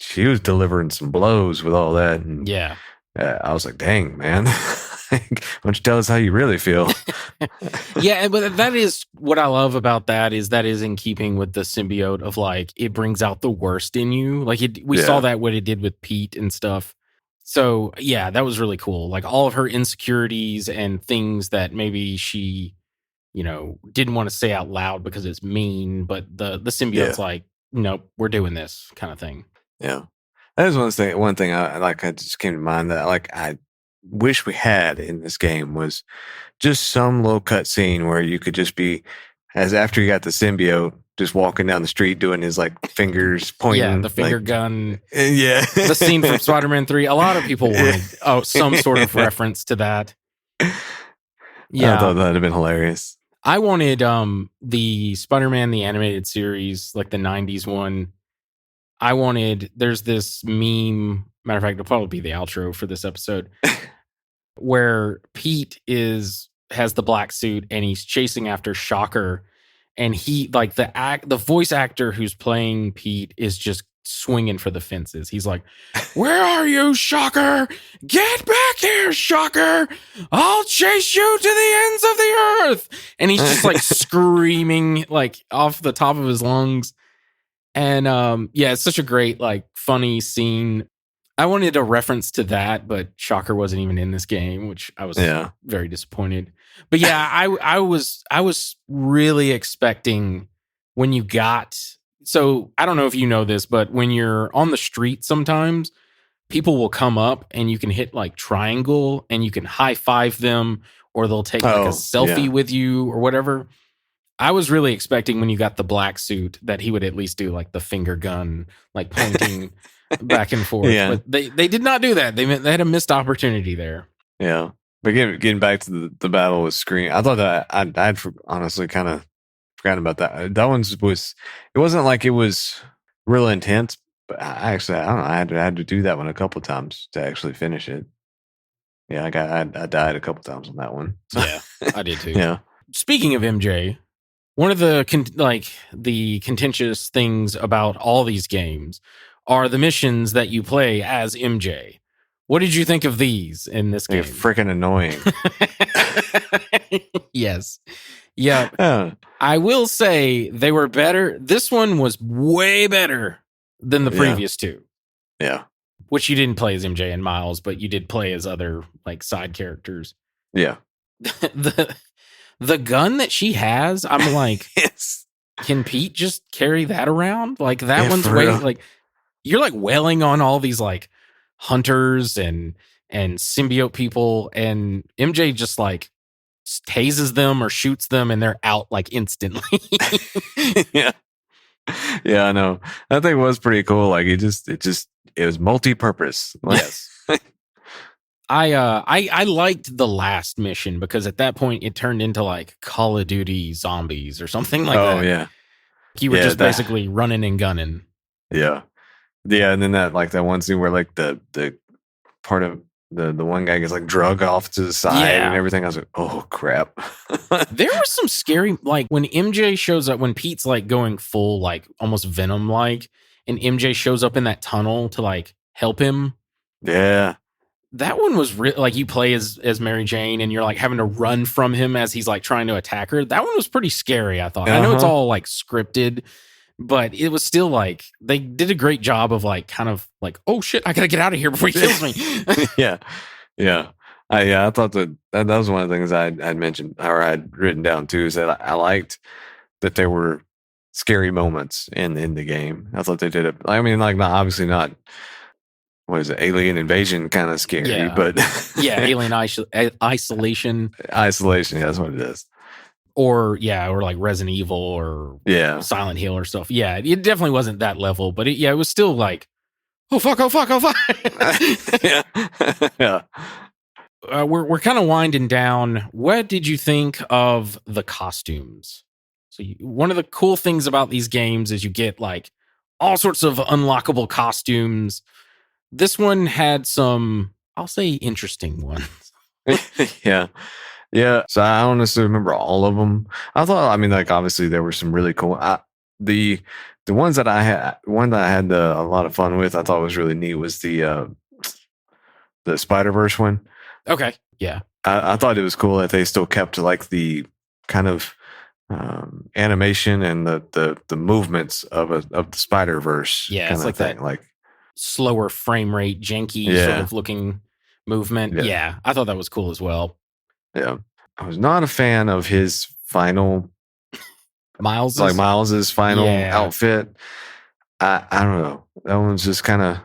delivering some blows with all that. And I was like, dang, man. Why don't you tell us how you really feel? Yeah, but that is what I love about that is in keeping with the symbiote of like it brings out the worst in you. Like we saw that what it did with Pete and stuff. So yeah, that was really cool. Like all of her insecurities and things that maybe she, didn't want to say out loud because it's mean, but the symbiote's like, nope, we're doing this kind of thing. Yeah, that is one thing I just came to mind that I wish we had in this game was just some little cut scene where you could just be as after you got the symbiote just walking down the street doing his like fingers pointing. Yeah, the finger gun. Yeah. The scene from Spider-Man 3. A lot of people wanted some sort of reference to that. Yeah. I thought that'd have been hilarious. I wanted the Spider-Man the animated series, like the 90s one. There's this meme, matter of fact, it'll probably be the outro for this episode, where Pete has the black suit and he's chasing after Shocker, and he like the voice actor who's playing Pete is just swinging for the fences. He's like, "Where are you, Shocker? Get back here, Shocker! I'll chase you to the ends of the earth!" And he's just like screaming like off the top of his lungs. And it's such a great, like, funny scene. I wanted a reference to that, but Shocker wasn't even in this game, which I was very disappointed. But yeah, I was really expecting when you got. So I don't know if you know this, but when you're on the street, sometimes people will come up and you can hit like triangle and you can high five them, or they'll take like a selfie with you or whatever. I was really expecting when you got the black suit that he would at least do like the finger gun, like pointing back and forth. Yeah. But they did not do that. They had a missed opportunity there. Yeah. But getting back to the battle with Scream, I thought that I'd honestly kind of forgotten about that. That one it wasn't like it was real intense, but I don't know. I had to do that one a couple of times to actually finish it. Yeah, I died a couple times on that one. So. Yeah, I did too. Yeah. Speaking of MJ, one of the contentious things about all these games are the missions that you play as MJ. What did you think of these in this game? They're freaking annoying. Yes. Yeah. I will say they were better. This one was way better than the previous two. Yeah. Which you didn't play as MJ and Miles, but you did play as other like side characters. Yeah. The gun that she has, I'm like, yes. can Pete just carry that around? Like that Yeah, one's for way real. like you're like wailing on all these like hunters and symbiote people, and MJ just like tases them or shoots them and they're out like instantly. Yeah. Yeah, I know. That thing was pretty cool. Like it was multi-purpose. Like, Yes. I liked the last mission because at that point it turned into like Call of Duty Zombies or something like that. oh yeah. You were Yeah, just that- basically running and gunning. Yeah. Yeah, and then that one scene where like the part of the one guy gets like drug off to the side Yeah. and everything. I was like, oh crap. There was some scary, like when MJ shows up, when Pete's like going full, like almost Venom like, and MJ shows up in that tunnel to like help him. Yeah. That one was like you play as Mary Jane and you're like having to run from him as he's like trying to attack her. That one was pretty scary, I thought. I know it's all like scripted, but it was still like they did a great job of like kind of like, oh shit, I gotta get out of here before he kills me. Yeah. Yeah. I thought that was one of the things I'd mentioned or I'd written down too, is that I liked that there were scary moments in the game. I thought they did it. I mean, like obviously not, what is it, alien invasion kind of scary, Yeah. but Yeah, alien isolation. Isolation, yeah, that's what it is. Or like Resident Evil or Yeah. Silent Hill or stuff. Yeah, it definitely wasn't that level, but it was still like, oh fuck. Yeah. Yeah. We're kind of winding down. What did you think of the costumes? So one of the cool things about these games is you get like all sorts of unlockable costumes. This one had some, I'll say, interesting ones. Yeah. Yeah. So I don't necessarily remember all of them. I thought, I mean, like obviously there were some really cool. The ones that I had, one that I had a lot of fun with, I thought was really neat was the Spider-Verse one. Okay. Yeah. I thought it was cool that they still kept like the kind of animation and the movements of the Spider-Verse. Yeah, kind it's of like thing. that. Like Slower frame rate, janky sort of looking movement. Yeah. Yeah, I thought that was cool as well. Yeah, I was not a fan of his final Miles's final outfit. I don't know. That one's just kind of.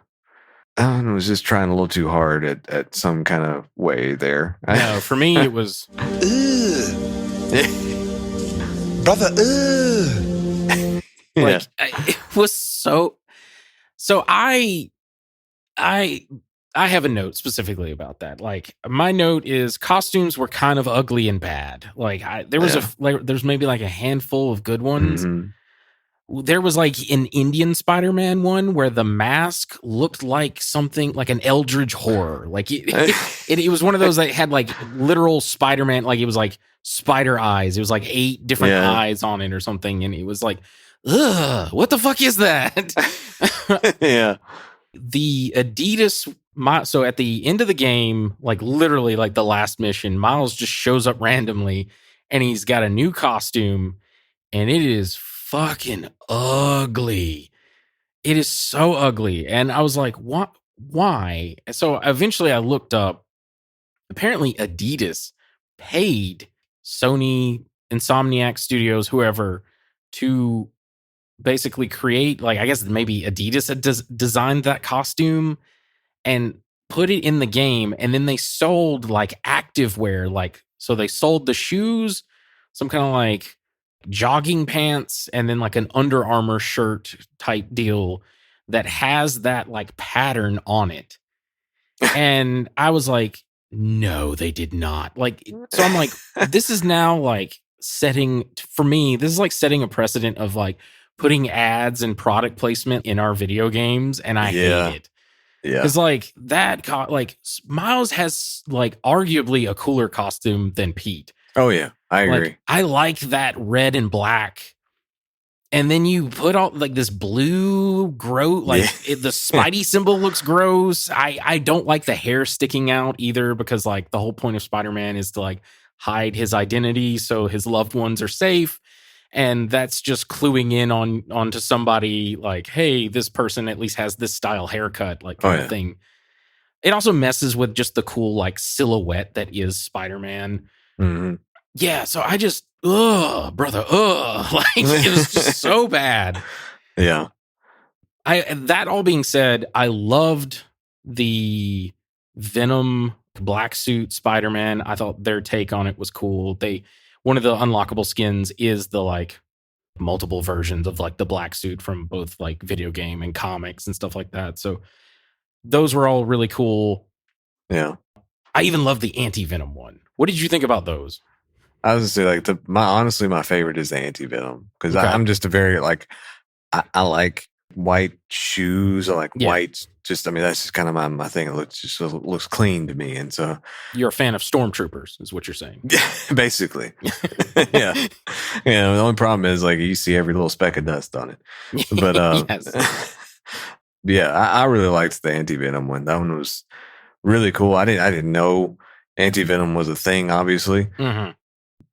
That one was just trying a little too hard at some kind of way there. No, for me it was. Brother, Like it was so. So I have a note specifically about that. Like my note is costumes were kind of ugly and bad. Like there was there's maybe like a handful of good ones. Mhm. There was like an Indian Spider-Man one where the mask looked like something like an eldritch horror. Like it was one of those that had like literal Spider-Man, like it was like spider eyes. It was like 8 different eyes on it or something. And it was like, ugh, what the fuck is that? Yeah. The Adidas, so at the end of the game, like literally like the last mission, Miles just shows up randomly and he's got a new costume and it is fucking ugly. It is so ugly. And I was like, what? Why? So eventually I looked up. Apparently Adidas paid Sony, Insomniac Studios, whoever, to basically create, like, I guess maybe Adidas had designed that costume and put it in the game. And then they sold like activewear, like, so they sold the shoes, some kind of like jogging pants, and then like an Under Armour shirt type deal that has that like pattern on it. And I was like, no, they did not. Like, so I'm like, this is now like setting, for me, this is like setting a precedent of like putting ads and product placement in our video games. And I hate it. Yeah. Because like that, like Miles has like arguably a cooler costume than Pete. Oh yeah, I agree. Like, I like that red and black. And then you put all like this blue the Spidey symbol looks gross. I don't like the hair sticking out either, because like the whole point of Spider-Man is to like hide his identity so his loved ones are safe. And that's just cluing in onto somebody like, hey, this person at least has this style haircut, like kind of thing. It also messes with just the cool like silhouette that is Spider-Man. Mm-hmm. Yeah, so I just, brother, like it was just so bad. Yeah. That all being said, I loved the Venom black suit Spider-Man. I thought their take on it was cool. One of the unlockable skins is the like multiple versions of like the black suit from both like video game and comics and stuff like that. So those were all really cool. Yeah. I even love the anti-Venom one. What did you think about those? I was gonna say, like, honestly, my favorite is the anti-venom, because Okay. I'm just a very, like, I like white shoes. I like Yeah. white, just, I mean, that's just kind of my thing. It looks clean to me. And so, You're a fan of stormtroopers, is what you're saying. basically, yeah. Yeah. The only problem is, like, you see every little speck of dust on it. But, Yes. yeah, I really liked the anti-venom one. That one was really cool. I didn't know anti-venom was a thing, obviously. Mhm.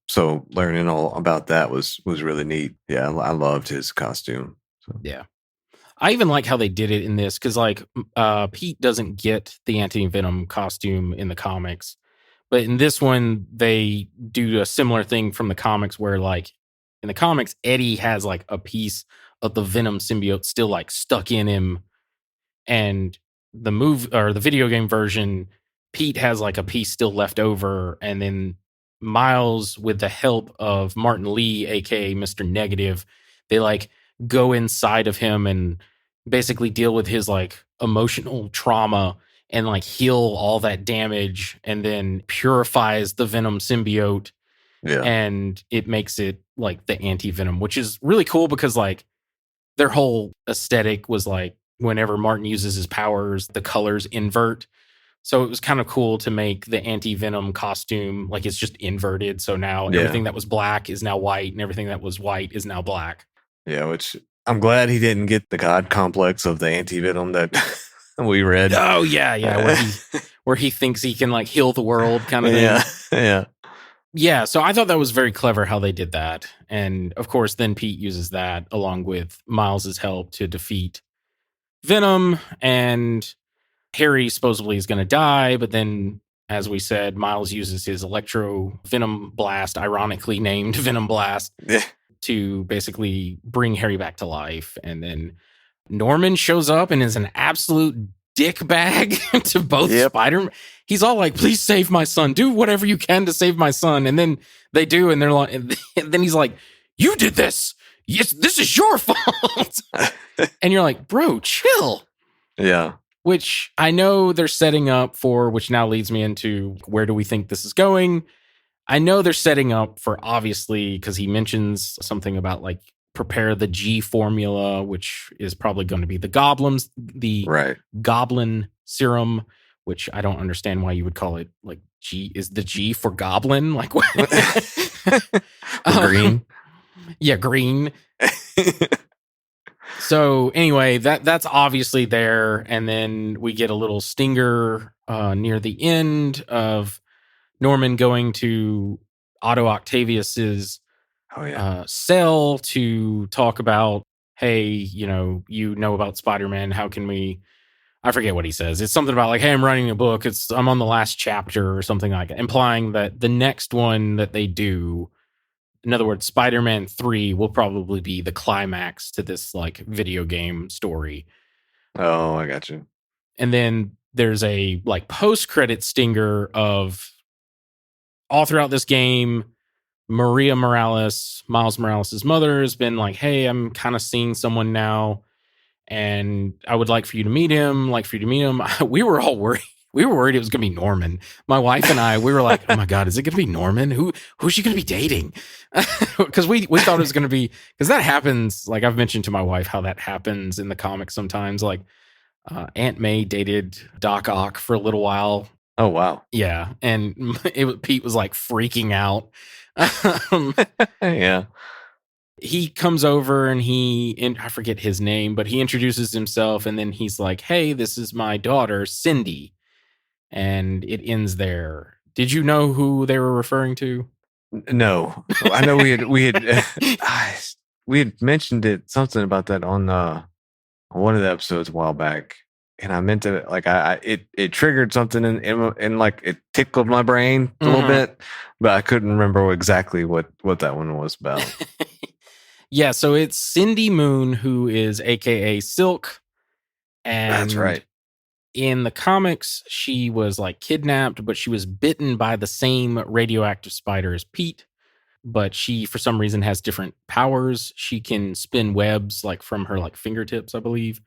So learning all about that was really neat. Yeah, I loved his costume. So. Yeah. I even like how they did it in this because, like, Pete doesn't get the anti-venom costume in the comics, but in this one they do a similar thing from the comics where, like, in the comics, Eddie has like a piece of the Venom symbiote still like stuck in him, and the video game version, Pete has like a piece still left over, and then Miles, with the help of Martin Lee, aka Mr. Negative, they like go inside of him and basically deal with his like emotional trauma and like heal all that damage, and then purifies the Venom symbiote. Yeah. And it makes it like the anti-Venom, which is really cool because like their whole aesthetic was like whenever Martin uses his powers, the colors invert. So it was kind of cool to make the anti-Venom costume like it's just inverted. So now everything that was black is now white, and everything that was white is now black. Yeah, which I'm glad he didn't get the god complex of the anti-venom that we read. Oh yeah, where he thinks he can like heal the world kind of thing. Yeah. Yeah, so I thought that was very clever how they did that. And of course, then Pete uses that along with Miles's help to defeat Venom, and Harry supposedly is going to die, but then, as we said, Miles uses his electro Venom Blast, ironically named Venom Blast, to basically bring Harry back to life. And then Norman shows up and is an absolute dick bag to both Spider-Man. He's all like, please save my son. Do whatever you can to save my son. And then they do, and they're like, and then he's like, you did this. Yes, this is your fault. And you're like, bro, chill. Yeah. Which I know they're setting up for, which now leads me into where do we think this is going? I know they're setting up for, obviously, because he mentions something about like prepare the G formula, which is probably going to be the goblin serum, which I don't understand why you would call it like G. Is the G for goblin? Like what? Green. Yeah, green. So anyway, that's obviously there, and then we get a little stinger near the end of Norman going to Otto Octavius's cell to talk about, hey, you know about Spider-Man. How can we? I forget what he says. It's something about like, hey, I'm writing a book. I'm on the last chapter or something like that, implying that the next one that they do, in other words, Spider-Man 3 will probably be the climax to this like video game story. Oh, I got you. And then there's a like post-credit stinger of all throughout this game, Maria Morales, Miles Morales' mother, has been like, hey, I'm kind of seeing someone now, and I would like for you to meet him, We were all worried. We were worried it was going to be Norman. My wife and I, we were like, oh my God, is it going to be Norman? Who's she going to be dating? Because we thought it was going to be, because that happens. Like I've mentioned to my wife how that happens in the comics sometimes. Like Aunt May dated Doc Ock for a little while. Oh, wow. Yeah. And Pete was like freaking out. Yeah. He comes over and I forget his name, but he introduces himself, and then he's like, hey, this is my daughter, Cindy. And it ends there. Did you know who they were referring to? No, I know we had mentioned something about that on one of the episodes a while back. and I meant to like it triggered something in like it tickled my brain a little bit, but I couldn't remember exactly what that one was about. Yeah, so it's Cindy Moon, who is AKA Silk, and That's right. in the comics, she was like kidnapped, but she was bitten by the same radioactive spider as Pete. But she, for some reason, has different powers. She can spin webs like from her like fingertips, I believe.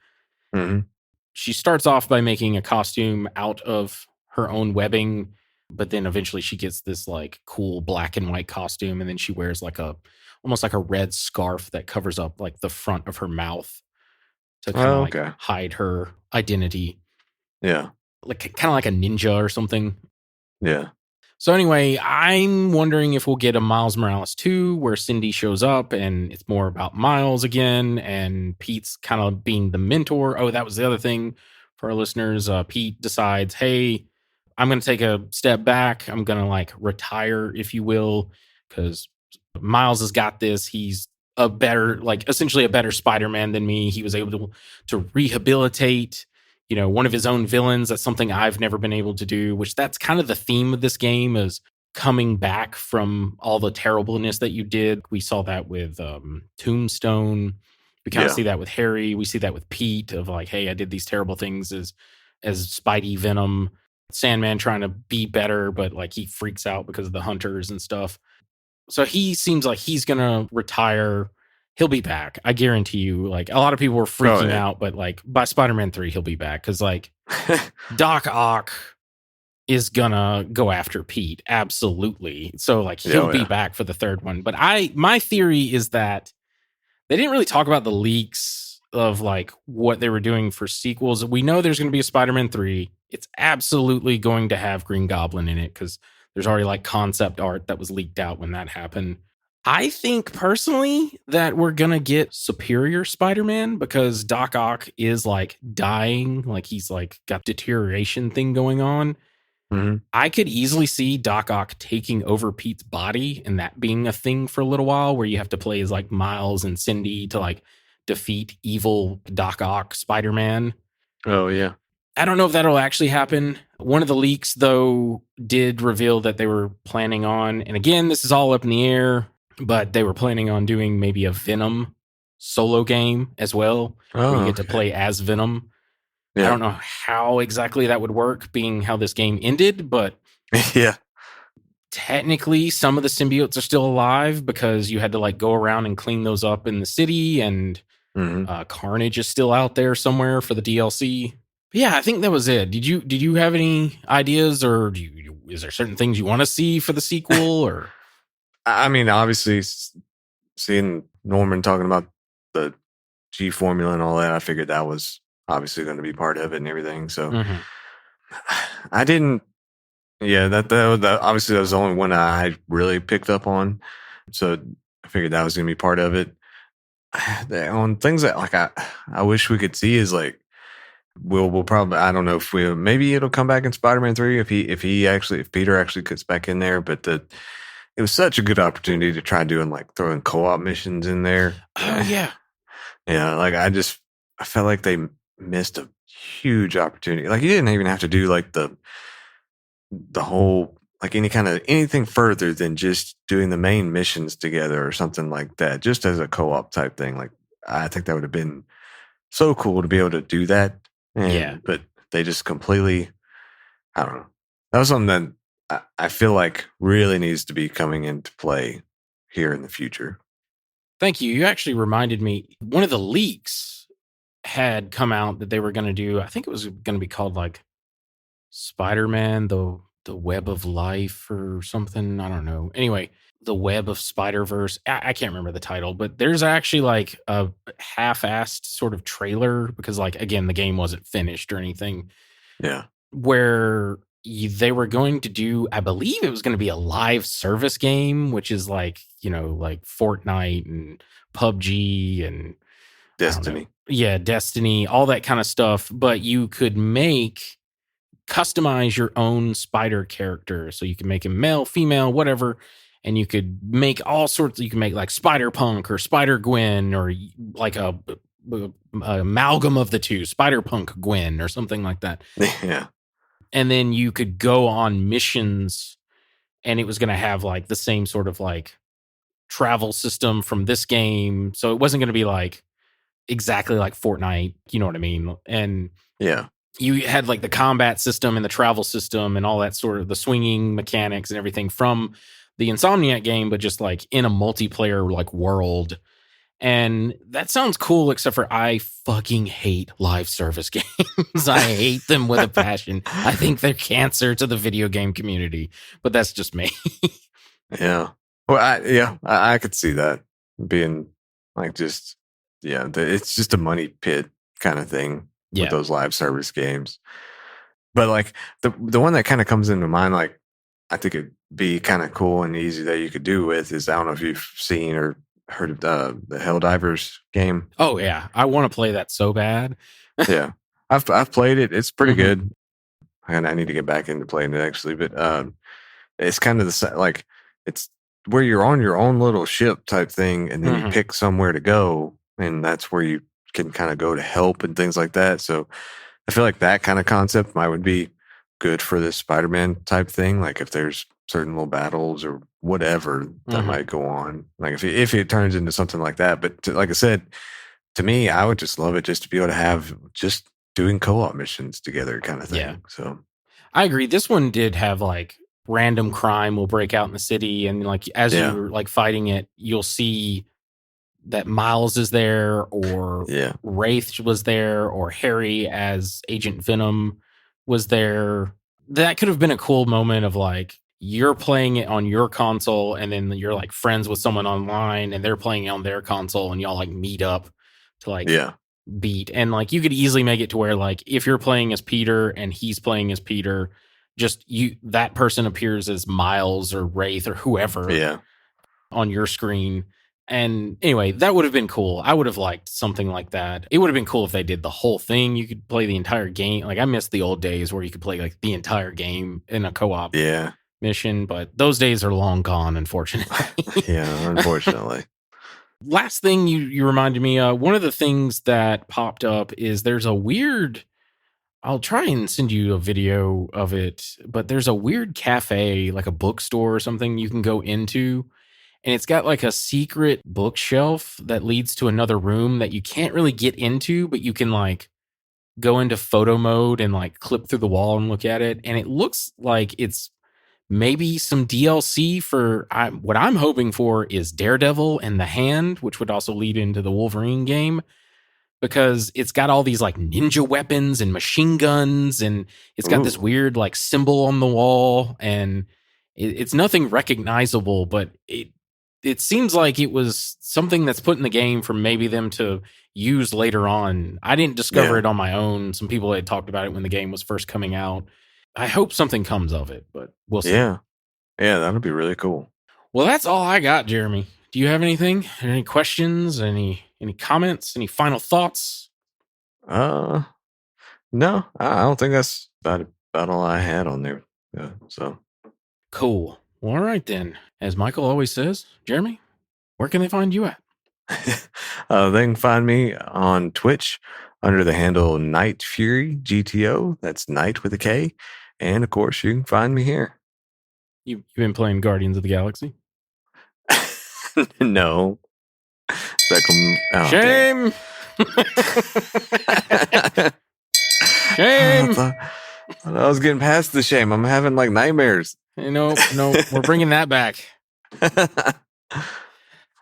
Mm-hmm. She starts off by making a costume out of her own webbing, but then eventually she gets this like cool black and white costume, and then she wears like almost like a red scarf that covers up like the front of her mouth to kind of like hide her identity. Yeah. Like kind of like a ninja or something. Yeah. So anyway, I'm wondering if we'll get a Miles Morales 2 where Cindy shows up and it's more about Miles again and Pete's kind of being the mentor. Oh, that was the other thing for our listeners. Pete decides, hey, I'm going to take a step back. I'm going to like retire, if you will, because Miles has got this. He's a better, like essentially a better Spider-Man than me. He was able to rehabilitate one of his own villains. That's something I've never been able to do, which that's kind of the theme of this game is coming back from all the terribleness that you did. We saw that with Tombstone. We kind of see that with Harry. We see that with Pete of like, hey, I did these terrible things as Spidey Venom. Sandman trying to be better, but like he freaks out because of the hunters and stuff. So he seems like he's going to retire. He'll be back. I guarantee you. Like a lot of people were freaking out, but like by Spider-Man 3, he'll be back. Cause like Doc Ock is gonna go after Pete. Absolutely. So like he'll be back for the third one. But my theory is that they didn't really talk about the leaks of like what they were doing for sequels. We know there's going to be a Spider-Man 3. It's absolutely going to have Green Goblin in it because there's already like concept art that was leaked out when that happened. I think personally that we're going to get Superior Spider-Man because Doc Ock is like dying. Like he's like got deterioration thing going on. Mm-hmm. I could easily see Doc Ock taking over Pete's body and that being a thing for a little while where you have to play as like Miles and Cindy to like defeat evil Doc Ock Spider-Man. Oh, yeah. I don't know if that'll actually happen. One of the leaks, though, did reveal that they were planning on, and again, this is all up in the air, but they were planning on doing maybe a Venom solo game as well, where you get to play as Venom. Yeah. I don't know how exactly that would work, being how this game ended, but technically some of the symbiotes are still alive because you had to like go around and clean those up in the city, and Carnage is still out there somewhere for the DLC. But yeah, I think that was it. Did you have any ideas, or is there certain things you want to see for the sequel? Or I mean, obviously, seeing Norman talking about the G formula and all that, I figured that was obviously going to be part of it and everything. So I didn't. Yeah, that obviously that was the only one I really picked up on. So I figured that was going to be part of it. On things that like I wish we could see is like we'll probably, I don't know if maybe it'll come back in Spider-Man 3 if Peter actually gets back in there, but it was such a good opportunity to try doing like throwing co-op missions in there. Oh yeah. Yeah, like I felt like they missed a huge opportunity. Like you didn't even have to do like the whole like anything further than just doing the main missions together or something like that, just as a co-op type thing. Like I think that would have been so cool to be able to do that. But they just completely, I don't know. That was something that I feel like really needs to be coming into play here in the future. Thank you. You actually reminded me, one of the leaks had come out that they were going to do, I think it was going to be called like Spider-Man, the Web of Life or something. I don't know. Anyway, the Web of Spider-Verse. I can't remember the title, but there's actually like a half-assed sort of trailer because like, again, the game wasn't finished or anything. Yeah. Where they were going to do, I believe it was going to be a live service game, which is like, like Fortnite and PUBG and Destiny. Yeah, Destiny, all that kind of stuff. But you could customize your own spider character. So you can make him male, female, whatever. And you could make all sorts. You can make like Spider Punk or Spider Gwen or like a amalgam of the two, Spider-Punk Gwen or something like that. Yeah. And then you could go on missions, and it was going to have like the same sort of like travel system from this game. So it wasn't going to be like exactly like Fortnite, you know what I mean? And Yeah. you had like the combat system and the travel system and all that sort of the swinging mechanics and everything from the Insomniac game, but just like in a multiplayer like world. And that sounds cool, except for I fucking hate live service games. I hate them with a passion. I think they're cancer to the video game community, but that's just me. Yeah. Well, I could see that being like just, it's just a money pit kind of thing with those live service games. But like the one that kind of comes into mind, like I think it'd be kind of cool and easy that you could do with is, I don't know if you've seen or heard of the Helldivers game. Oh yeah, I want to play that so bad. Yeah, I've played it. It's pretty good, and I need to get back into playing it actually. But it's kind of like it's where you're on your own little ship type thing, and then you pick somewhere to go, and that's where you can kind of go to help and things like that. So I feel like that kind of concept would be good for this Spider-Man type thing. Like if there's certain little battles or whatever that might go on, like if it turns into something like that. But like I said, to me, I would just love it just to be able to have just doing co-op missions together kind of thing. Yeah. So I agree. This one did have like random crime will break out in the city, and like as you're like fighting it, you'll see that Miles is there, or Wraith was there, or Harry as Agent Venom was there. That could have been a cool moment of like you're playing it on your console, and then you're like friends with someone online, and they're playing it on their console, and y'all like meet up to like beat. And like you could easily make it to where like if you're playing as Peter and he's playing as Peter, just that person appears as Miles or Wraith or whoever on your screen. And anyway, that would have been cool. I would have liked something like that. It would have been cool if they did the whole thing. You could play the entire game. Like I miss the old days where you could play like the entire game in a co-op mission, but those days are long gone, unfortunately. Unfortunately. Last thing you reminded me, one of the things that popped up is there's a weird, I'll try and send you a video of it, but there's a weird cafe, like a bookstore or something you can go into. And it's got like a secret bookshelf that leads to another room that you can't really get into, but you can like go into photo mode and like clip through the wall and look at it. And it looks like it's maybe some DLC for what I'm hoping for is Daredevil and the Hand, which would also lead into the Wolverine game, because it's got all these like ninja weapons and machine guns, and it's got this weird like symbol on the wall, and it's nothing recognizable, but it seems like it was something that's put in the game for maybe them to use later on. I didn't discover it on my own. Some people had talked about it when the game was first coming out. I hope something comes of it, but we'll see. Yeah, that would be really cool. Well, that's all I got, Jeremy. Do you have anything? Any questions? Any comments? Any final thoughts? No, I don't think that's about all I had on there. Yeah, so cool. Well, all right then. As Michael always says, Jeremy, where can they find you at? They can find me on Twitch under the handle Night Fury GTO. That's Night with a K. And of course, you can find me here. You've been playing Guardians of the Galaxy? No. Shame. Shame. I was getting past the shame. I'm having like nightmares. No, we're bringing that back.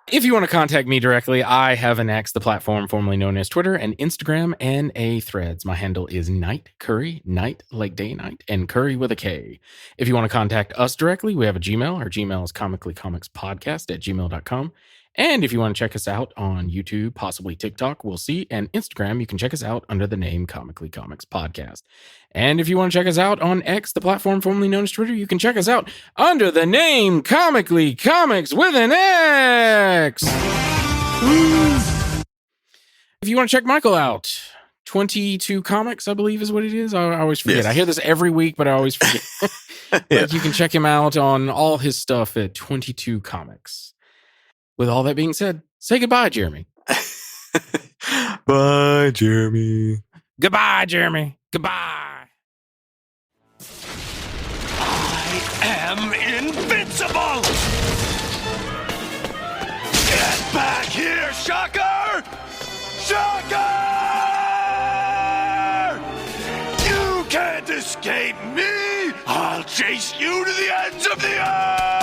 If you want to contact me directly, I have an X, the platform formerly known as Twitter, and Instagram, and a Threads. My handle is Night Curry, Night like day night, and Curry with a K. If you want to contact us directly, we have a Gmail. Our Gmail is comicallycomicspodcast@gmail.com. And if you want to check us out on YouTube, possibly TikTok, we'll see, and Instagram, you can check us out under the name Comically Comics Podcast. And if you want to check us out on X, the platform formerly known as Twitter, you can check us out under the name Comically Comics with an X. If you want to check Michael out, 22 Comics, I believe is what it is. I always forget. Yes. I hear this every week, but I always forget. But you can check him out on all his stuff at 22 Comics. With all that being said, say goodbye, Jeremy. Bye, Jeremy. Goodbye, Jeremy. Goodbye. I am invincible! Get back here, Shocker! Shocker! You can't escape me! I'll chase you to the ends of the earth!